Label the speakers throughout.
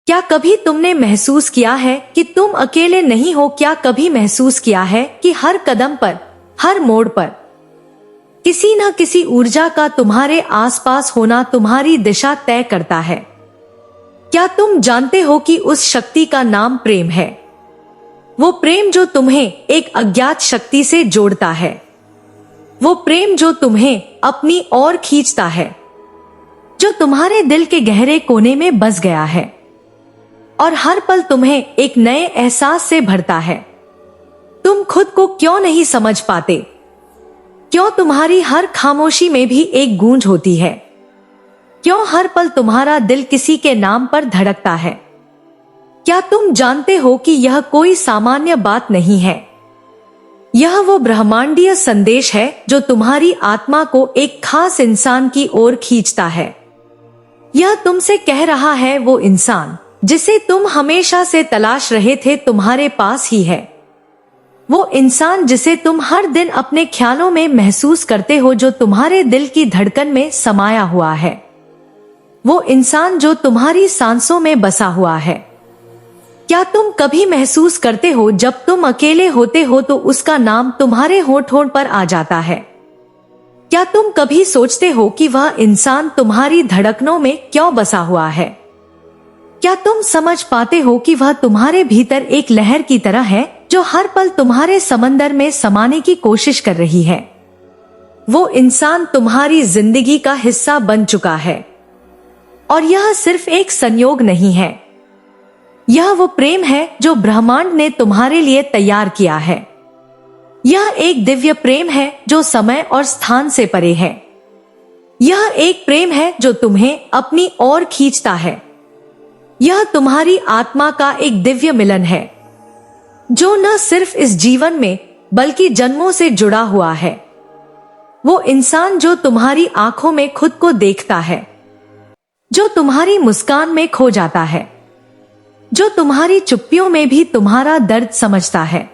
Speaker 1: क्या कभी तुमने महसूस किया है कि तुम अकेले नहीं हो? क्या कभी महसूस किया है कि हर कदम पर, हर मोड़ पर किसी न किसी ऊर्जा का तुम्हारे आसपास होना तुम्हारी दिशा तय करता है? क्या तुम जानते हो कि उस शक्ति का नाम प्रेम है? वो प्रेम जो तुम्हें एक अज्ञात शक्ति से जोड़ता है, वो प्रेम जो तुम्हें अपनी ओर खींचता है, जो तुम्हारे दिल के गहरे कोने में बस गया है और हर पल तुम्हें एक नए एहसास से भरता है। तुम खुद को क्यों नहीं समझ पाते? क्यों तुम्हारी हर खामोशी में भी एक गूंज होती है? क्यों हर पल तुम्हारा दिल किसी के नाम पर धड़कता है? क्या तुम जानते हो कि यह कोई सामान्य बात नहीं है? यह वो ब्रह्मांडीय संदेश है जो तुम्हारी आत्मा को एक खास इंसान की ओर खींचता है। यह तुमसे कह रहा है वो इंसान जिसे तुम हमेशा से तलाश रहे थे तुम्हारे पास ही है। वो इंसान जिसे तुम हर दिन अपने ख्यालों में महसूस करते हो, जो तुम्हारे दिल की धड़कन में समाया हुआ है। वो इंसान जो तुम्हारी सांसों में बसा हुआ है। क्या तुम कभी महसूस करते हो जब तुम अकेले होते हो तो उसका नाम तुम्हारे होंठ-होंठ पर आ जाता है? क्या तुम कभी सोचते हो कि वह इंसान तुम्हारी धड़कनों में क्यों बसा हुआ है? क्या तुम समझ पाते हो कि वह तुम्हारे भीतर एक लहर की तरह है जो हर पल तुम्हारे समंदर में समाने की कोशिश कर रही है? वो इंसान तुम्हारी जिंदगी का हिस्सा बन चुका है और यह सिर्फ एक संयोग नहीं है। यह वो प्रेम है जो ब्रह्मांड ने तुम्हारे लिए तैयार किया है। यह एक दिव्य प्रेम है जो समय और स्थान से परे है। यह एक प्रेम है जो तुम्हें अपनी ओर खींचता है। यह तुम्हारी आत्मा का एक दिव्य मिलन है जो न सिर्फ इस जीवन में बल्कि जन्मों से जुड़ा हुआ है। वो इंसान जो तुम्हारी आंखों में खुद को देखता है, जो तुम्हारी मुस्कान में खो जाता है, जो तुम्हारी चुप्पियों में भी तुम्हारा दर्द समझता है।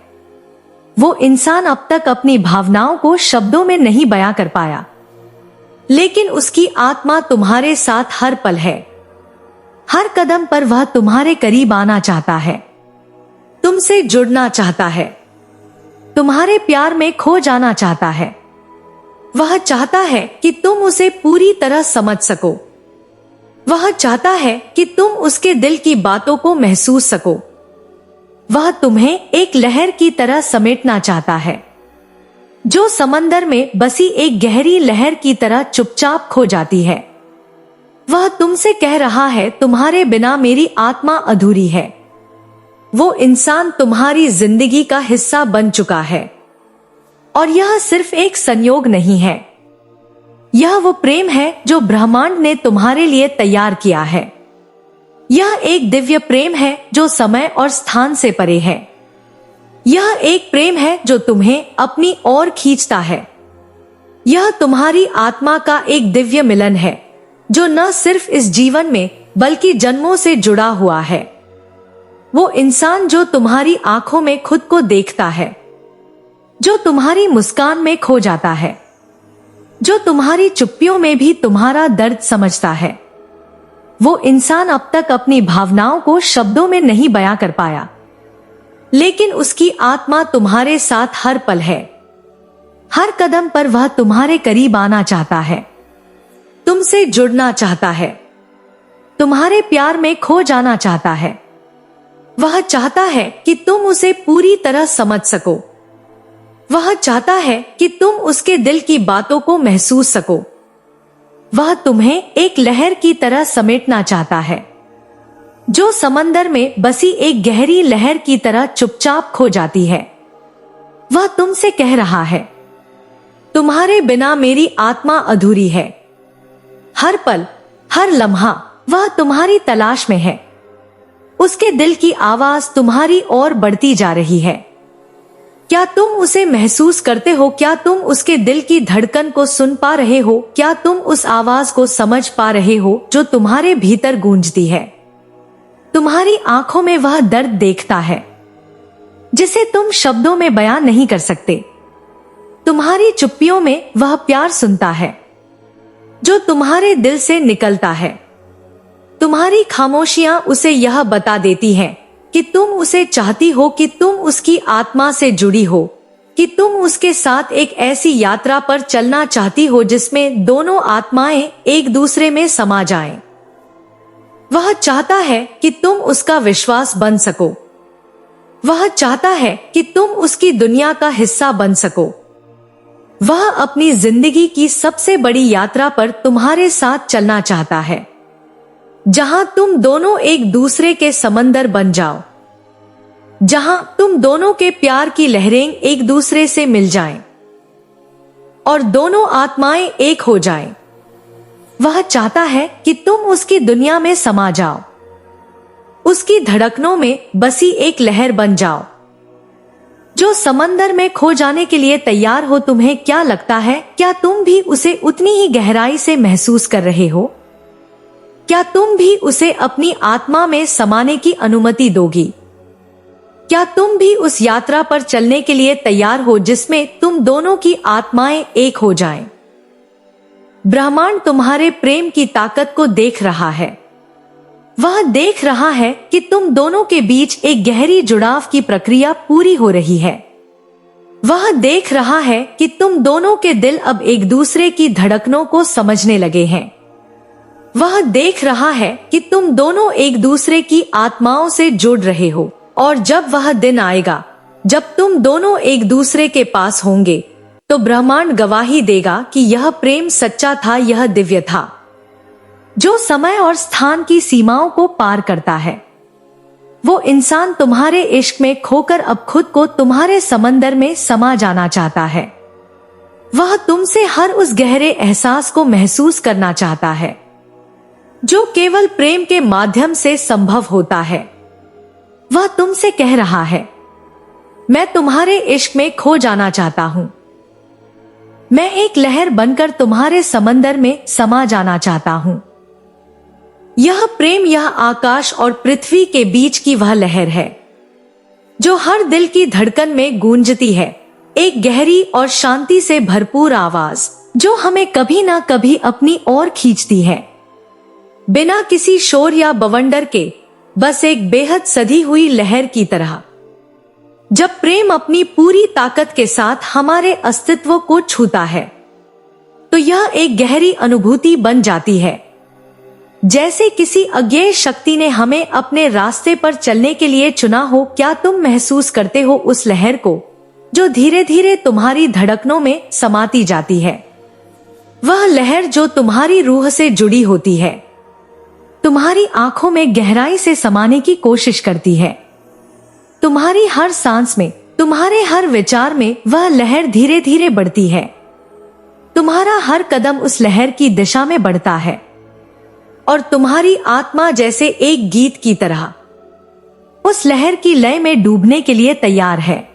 Speaker 1: वो इंसान अब तक अपनी भावनाओं को शब्दों में नहीं बयां कर पाया, लेकिन उसकी आत्मा तुम्हारे साथ हर पल है। हर कदम पर वह तुम्हारे करीब आना चाहता है, तुमसे जुड़ना चाहता है, तुम्हारे प्यार में खो जाना चाहता है। वह चाहता है कि तुम उसे पूरी तरह समझ सको। वह चाहता है कि तुम उसके दिल की बातों को महसूस सको। वह तुम्हें एक लहर की तरह समेटना चाहता है, जो समंदर में बसी एक गहरी लहर की तरह चुपचाप खो जाती है। वह तुमसे कह रहा है, तुम्हारे बिना मेरी आत्मा अधूरी है। वो इंसान तुम्हारी जिंदगी का हिस्सा बन चुका है और यह सिर्फ एक संयोग नहीं है। यह वो प्रेम है जो ब्रह्मांड ने तुम्हारे लिए तैयार किया है। यह एक दिव्य प्रेम है जो समय और स्थान से परे है। यह एक प्रेम है जो तुम्हें अपनी ओर खींचता है। यह तुम्हारी आत्मा का एक दिव्य मिलन है जो न सिर्फ इस जीवन में बल्कि जन्मों से जुड़ा हुआ है। वो इंसान जो तुम्हारी आंखों में खुद को देखता है, जो तुम्हारी मुस्कान में खो जाता है, जो तुम्हारी चुप्पियों में भी तुम्हारा दर्द समझता है। वो इंसान अब तक अपनी भावनाओं को शब्दों में नहीं बयां कर पाया, लेकिन उसकी आत्मा तुम्हारे साथ हर पल है। हर कदम पर वह तुम्हारे करीब आना चाहता है, तुमसे जुड़ना चाहता है, तुम्हारे प्यार में खो जाना चाहता है। वह चाहता है कि तुम उसे पूरी तरह समझ सको। वह चाहता है कि तुम उसके दिल की बातों को महसूस सको। वह तुम्हें एक लहर की तरह समेटना चाहता है, जो समंदर में बसी एक गहरी लहर की तरह चुपचाप खो जाती है। वह तुमसे कह रहा है, तुम्हारे बिना मेरी आत्मा अधूरी है। हर पल, हर लम्हा वह तुम्हारी तलाश में है। उसके दिल की आवाज तुम्हारी ओर बढ़ती जा रही है। क्या तुम उसे महसूस करते हो? क्या तुम उसके दिल की धड़कन को सुन पा रहे हो? क्या तुम उस आवाज को समझ पा रहे हो जो तुम्हारे भीतर गूंजती है? तुम्हारी आंखों में वह दर्द देखता है जिसे तुम शब्दों में बयान नहीं कर सकते। तुम्हारी चुप्पियों में वह प्यार सुनता है जो तुम्हारे दिल से निकलता है। तुम्हारी खामोशियां उसे यह बता देती हैं कि तुम उसे चाहती हो, कि तुम उसकी आत्मा से जुड़ी हो, कि तुम उसके साथ एक ऐसी यात्रा पर चलना चाहती हो जिसमें दोनों आत्माएं एक दूसरे में समा जाएं। वह चाहता है कि तुम उसका विश्वास बन सको। वह चाहता है कि तुम उसकी दुनिया का हिस्सा बन सको। वह अपनी जिंदगी की सबसे बड़ी यात्रा पर तुम्हारे साथ चलना चाहता है, जहां तुम दोनों एक दूसरे के समंदर बन जाओ, जहां तुम दोनों के प्यार की लहरें एक दूसरे से मिल जाएं और दोनों आत्माएं एक हो जाएं। वह चाहता है कि तुम उसकी दुनिया में समा जाओ, उसकी धड़कनों में बसी एक लहर बन जाओ जो समंदर में खो जाने के लिए तैयार हो। तुम्हें क्या लगता है, क्या तुम भी उसे उतनी ही गहराई से महसूस कर रहे हो? क्या तुम भी उसे अपनी आत्मा में समाने की अनुमति दोगी? क्या तुम भी उस यात्रा पर चलने के लिए तैयार हो जिसमें तुम दोनों की आत्माएं एक हो जाएं? ब्रह्मांड तुम्हारे प्रेम की ताकत को देख रहा है। वह देख रहा है कि तुम दोनों के बीच एक गहरी जुड़ाव की प्रक्रिया पूरी हो रही है। वह देख रहा है कि तुम दोनों के दिल अब एक दूसरे की धड़कनों को समझने लगे हैं। वह देख रहा है कि तुम दोनों एक दूसरे की आत्माओं से जुड़ रहे हो, और जब वह दिन आएगा जब तुम दोनों एक दूसरे के पास होंगे, तो ब्रह्मांड गवाही देगा कि यह प्रेम सच्चा था, यह दिव्य था, जो समय और स्थान की सीमाओं को पार करता है। वो इंसान तुम्हारे इश्क में खोकर अब खुद को तुम्हारे समंदर में समा जाना चाहता है। वह तुमसे हर उस गहरे एहसास को महसूस करना चाहता है जो केवल प्रेम के माध्यम से संभव होता है। वह तुमसे कह रहा है, मैं तुम्हारे इश्क में खो जाना चाहता हूं। मैं एक लहर बनकर तुम्हारे समंदर में समा जाना चाहता हूं। यह प्रेम, यह आकाश और पृथ्वी के बीच की वह लहर है जो हर दिल की धड़कन में गूंजती है, एक गहरी और शांति से भरपूर आवाज जो हमें कभी ना कभी अपनी ओर खींचती है, बिना किसी शोर या बवंडर के, बस एक बेहद सधी हुई लहर की तरह। जब प्रेम अपनी पूरी ताकत के साथ हमारे अस्तित्व को छूता है, तो यह एक गहरी अनुभूति बन जाती है, जैसे किसी अज्ञेय शक्ति ने हमें अपने रास्ते पर चलने के लिए चुना हो। क्या तुम महसूस करते हो उस लहर को जो धीरे धीरे तुम्हारी धड़कनों में समाती जाती है? वह लहर जो तुम्हारी रूह से जुड़ी होती है, तुम्हारी आंखों में गहराई से समाने की कोशिश करती है। तुम्हारी हर सांस में, तुम्हारे हर विचार में वह लहर धीरे धीरे बढ़ती है। तुम्हारा हर कदम उस लहर की दिशा में बढ़ता है, और तुम्हारी आत्मा जैसे एक गीत की तरह उस लहर की लय में डूबने के लिए तैयार है।